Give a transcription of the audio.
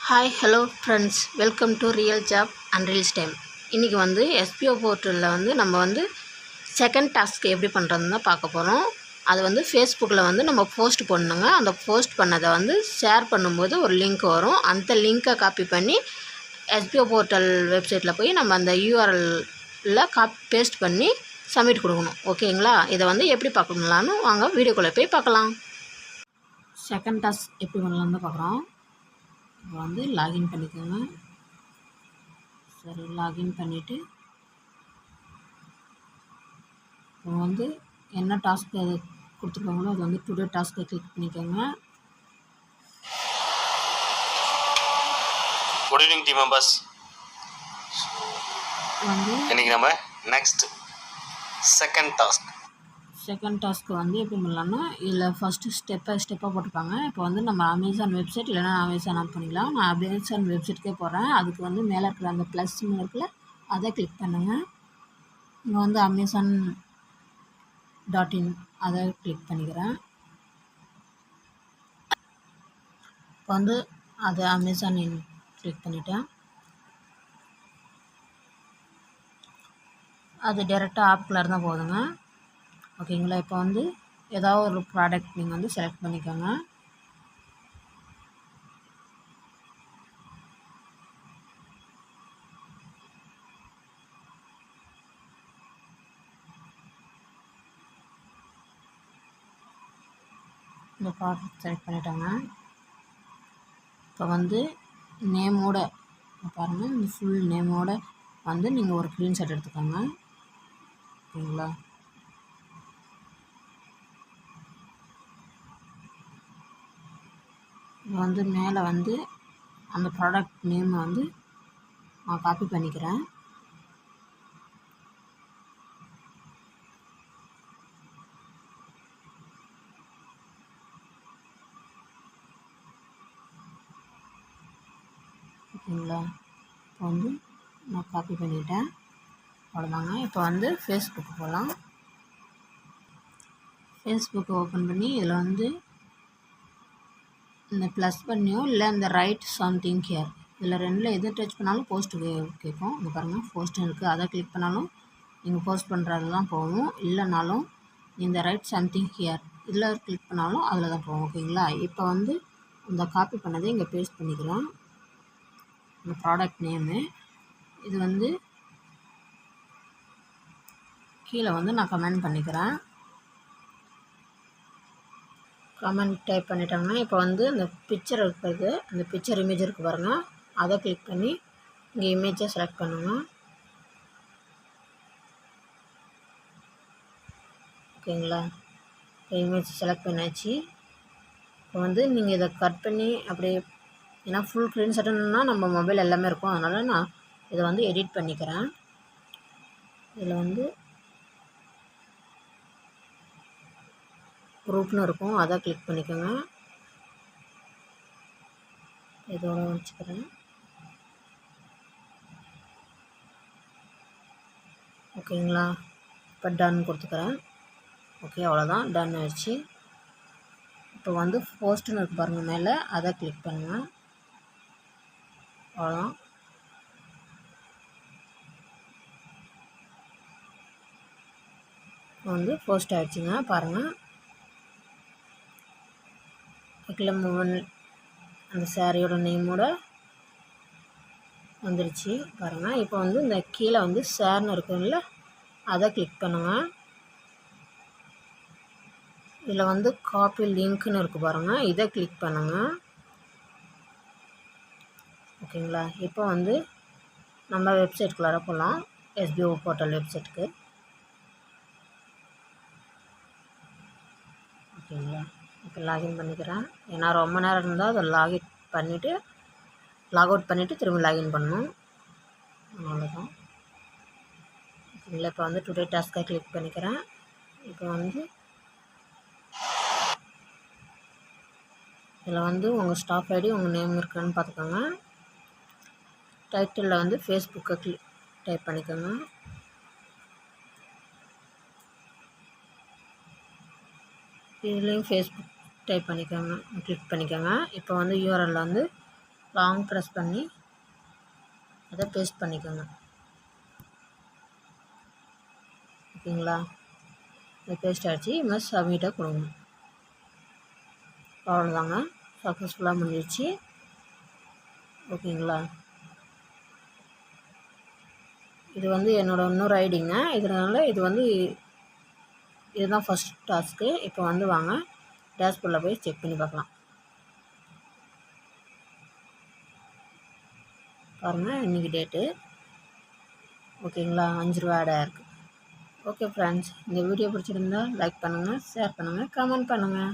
Hi hello friends, welcome to real job and reels time. இன்றைக்கி வந்து SPO போர்ட்டலில் வந்து நம்ம வந்து செகண்ட் டாஸ்க் எப்படி பண்ணுறதுன்னு தான் பார்க்க போகிறோம். அது வந்து ஃபேஸ்புக்கில் வந்து நம்ம போஸ்ட் பண்ணணுங்க. அந்த போஸ்ட் பண்ணதை வந்து ஷேர் பண்ணும்போது ஒரு லிங்க் வரும். அந்த லிங்க்கை காப்பி பண்ணி எஸ்பிஓ போர்ட்டல் வெப்சைட்டில் போய் நம்ம அந்த யூஆர்எல்ல பேஸ்ட் பண்ணி சப்மிட் கொடுக்கணும். ஓகேங்களா? இதை வந்து எப்படி பார்க்கலான்னு வாங்க வீடியோக்குள்ளே போய் பார்க்கலாம். செகண்ட் டாஸ்க் எப்படி பண்ணலான்னு தான் பார்க்குறோம். இப்போ வந்து லாகின் பண்ணிக்கோங்க. சரி, லாகின் பண்ணிவிட்டு இப்போ வந்து என்ன டாஸ்க் அது கொடுத்துருக்காங்களோ அது வந்து டுடே டாஸ்க்கை கிளிக் பண்ணிக்கோங்க. Good evening team members. வந்து இன்னைக்கு நம்ம நெக்ஸ்ட் செகண்ட் டாஸ்க்கு வந்து எப்படி பண்ணலாம்னா, இதில் ஃபஸ்ட்டு ஸ்டெப்பாக போட்டிருப்பாங்க. இப்போ வந்து நம்ம அமேசான் வெப்சைட் இல்லைனா அமேசான் ஆப் பண்ணிக்கலாம். நான் அமேசான் வெப்சைட்டுக்கே போகிறேன். அதுக்கு வந்து மேலே இருக்கிற அந்த ப்ளஸ் இருக்குல்ல, அதை கிளிக் பண்ணுங்கள். இங்கே வந்து amazon.in அதை கிளிக் பண்ணிக்கிறேன். இப்போ வந்து அதை அமேசான் கிளிக் பண்ணிட்டேன். அது டேரெக்டாக ஆப்குள்ளே தான் போகுதுங்க. ஓகேங்களா? இப்போ வந்து ஏதாவது ஒரு ப்ராடக்ட் நீங்கள் வந்து செலக்ட் பண்ணிக்கோங்க. இந்த ப்ராடக்ட் செலக்ட் பண்ணிட்டோங்க. இப்போ வந்து நேமோட பாருங்கள், இந்த ஃபுல் நேமோட வந்து நீங்கள் ஒரு ஸ்க்ரீன்ஷாட் எடுத்துக்கோங்க. ஓகேங்களா? இது வந்து மேலே வந்து அந்த ப்ராடக்ட் நேமை வந்து நான் காப்பி பண்ணிக்கிறேன். ஓகேங்களா? இப்போ வந்து நான் காப்பி பண்ணிட்டேன். அவ்வளோதாங்க. இப்போ வந்து ஃபேஸ்புக்கு போகலாம். ஃபேஸ்புக்கை ஓப்பன் பண்ணி இதில் வந்து இந்த ப்ளஸ் பண்ணியோ இல்லை இந்த ரைட் சம்திங் ஹியர் இதில் ரெண்டில் எது டச் பண்ணாலும் போஸ்ட்டு கேட்கும். இங்கே பாருங்கள், போஸ்ட்டு இருக்குது. அதை கிளிக் பண்ணாலும் நீங்கள் போஸ்ட் பண்ணுறது தான் போகும். இல்லைனாலும் இந்த ரைட் சம்திங் ஹியர் இதில் கிளிக் பண்ணாலும் அதில் தான் போகும். ஓகேங்களா? இப்போ வந்து இந்த காப்பி பண்ணதை இங்கே பேஸ்ட் பண்ணிக்கிறேன். இந்த ப்ராடக்ட் நேமு இது வந்து கீழே வந்து நான் கமெண்ட் பண்ணிக்கிறேன். கமெண்ட் டைப் பண்ணிட்டோம்னா இப்போ வந்து இந்த பிக்சர் இருக்கிறது, அந்த பிக்சர் இமேஜ் இருக்குது பாருங்கள், அதை கிளிக் பண்ணி இங்கே இமேஜை செலக்ட் பண்ணுங்கள். ஓகேங்களா? இப்போ இமேஜ் செலக்ட் பண்ணியாச்சு. இப்போ வந்து நீங்கள் இதை கட் பண்ணி அப்படியே, ஏன்னா ஃபுல் ஸ்க்ரீன்ஷாட்னா நம்ம மொபைல் எல்லாமே இருக்கும். அதனால் நான் இதை வந்து எடிட் பண்ணிக்கிறேன். இதில் வந்து குரூப்னு இருக்கும், அதை கிளிக் பண்ணிக்கோங்க. இதோட வச்சுக்கிறேன். ஓகேங்களா? இப்போ டன் கொடுத்துக்கிறேன். ஓகே, அவ்வளோதான், டன் ஆயிடுச்சு. இப்போ வந்து போஸ்ட்டுன்னு இருக்கு பாருங்கள் மேலே, அதை கிளிக் பண்ணுங்கள். அவ்வளோதான். வந்து போஸ்ட் ஆகிடுச்சிங்க பாருங்கள். கீழே அந்த சாரியோட நேமோட வந்துடுச்சு பாருங்கள். இப்போ வந்து இந்த கீழே வந்து ஷேர்னு இருக்குங்கள, அதை கிளிக் பண்ணுங்கள். இதில் வந்து காப்பி லிங்க்னு இருக்குது பாருங்கள், இதை கிளிக் பண்ணுங்கள். ஓகேங்களா? இப்போ வந்து நம்ம வெப்சைட்டுக்குள்ளார போகலாம், எஸ்பிஓ போர்ட்டல் வெப்சைட்டுக்கு. ஓகேங்களா? இப்போ லாகின் பண்ணிக்கிறேன். ஏன்னா ரொம்ப நேரம் இருந்தால் அதை லாகின் பண்ணிவிட்டு லாக் அவுட் பண்ணிவிட்டு திரும்ப லாகின் பண்ணணும். அவ்வளோதான். ஓகேங்களா? இப்போ வந்து டுடே டாஸ்க்கை கிளிக் பண்ணிக்கிறேன். இப்போ வந்து இதில் வந்து உங்கள் ஸ்டாஃப் ஐடி உங்கள் நேம் இருக்கான்னு பார்த்துக்கோங்க. டைட்டிலில் வந்து ஃபேஸ்புக்கை டைப் பண்ணிக்கோங்க. இதுலேயும் ஃபேஸ்புக் டைப் பண்ணிக்கோங்க, கிளிக் பண்ணிக்கோங்க. இப்போ வந்து யூஆர்எல்ல வந்து லாங் ப்ரெஸ் பண்ணி அதை பேஸ்ட் பண்ணிக்கோங்க. ஓகேங்களா? இது பேஸ்ட் ஆகிடுச்சு. இது சப்மிட்டை கொடுங்க. அவ்வளோதாங்க, சக்ஸஸ்ஃபுல்லாக முடிஞ்சிடுச்சு. ஓகேங்களா? இது வந்து என்னோடய இன்னொரு ஐடிங்க. இதனால் இதுதான் ஃபஸ்ட் டாஸ்க்கு. இப்போ வந்து வாங்க டேஷ்போர்டில் போய் செக் பண்ணி பார்க்கலாம். பாருங்கள், இன்றைக்கி டேட்டு. ஓகேங்களா? 5 ரூபா ஆட் ஆகிருக்கு. ஓகே ஃப்ரெண்ட்ஸ், இந்த வீடியோ பிடிச்சிருந்தா லைக் பண்ணுங்கள், ஷேர் பண்ணுங்கள், கமெண்ட் பண்ணுங்கள்.